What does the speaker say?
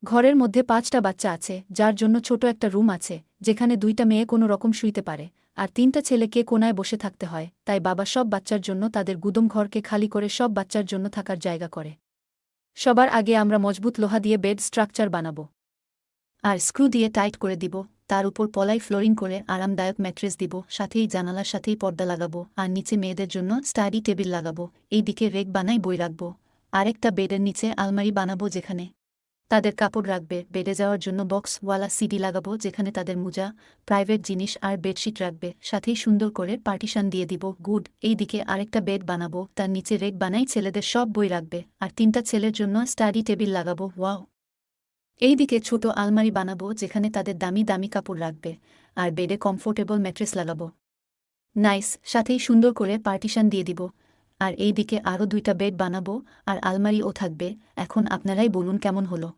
ঘরের মধ্যে ৫টা বাচ্চা আছে, যার জন্য ছোট একটা রুম আছে, যেখানে ২টা মেয়ে কোনো রকম শুইতে পারে, আর ৩টা ছেলেকে কোনায় বসে থাকতে হয়, তাই বাবা সব বাচ্চার জন্য তাদের গুদম ঘরকে খালি করে সব বাচ্চার জন্য থাকার জায়গা করে। সবার আগে আমরা মজবুত লোহা দিয়ে বেড স্ট্রাকচার বানাব। আর স্ক্রু দিয়ে টাইট করে দিব, তার উপর পলাই ফ্লোরিং করে আরামদায়ক ম্যাট্রেস দিব, সাথেই জানালার সাথেই পর্দা লাগাবো, আর নিচে মেয়েদের জন্য স্টাডি টেবিল লাগাবো। এই দিকে রেক বানাই বই রাখবো। আরেকটা বেডের নিচে আলমারি বানাবো, যেখানে তাদের কাপড় রাখবে। বেডে যাওয়ার জন্য বক্সওয়ালা সিডি লাগাবো, যেখানে তাদের মোজা, প্রাইভেট জিনিস আর বেডশিট রাখবে। সাথেই সুন্দর করে পার্টিশন দিয়ে দিব। গুড। এই দিকে আরেকটা বেড বানাবো, তার নিচে রেক বানাই ছেলেদের সব বই রাখবে, আর 3টা ছেলের জন্য স্টাডি টেবিল লাগাবো। ওয়াও। এই দিকে ছোট আলমারি বানাবো, যেখানে তাদের দামি দামি কাপড় রাখবে, আর বেডে কমফোর্টেবল ম্যাট্রেস লাগাবো। নাইস। সাথেই সুন্দর করে পার্টিশন দিয়ে দিব। আর এই দিকে আরও 2টা বেড বানাবো, আর আলমারিও থাকবে। এখন আপনারাই বলুন কেমন হলো।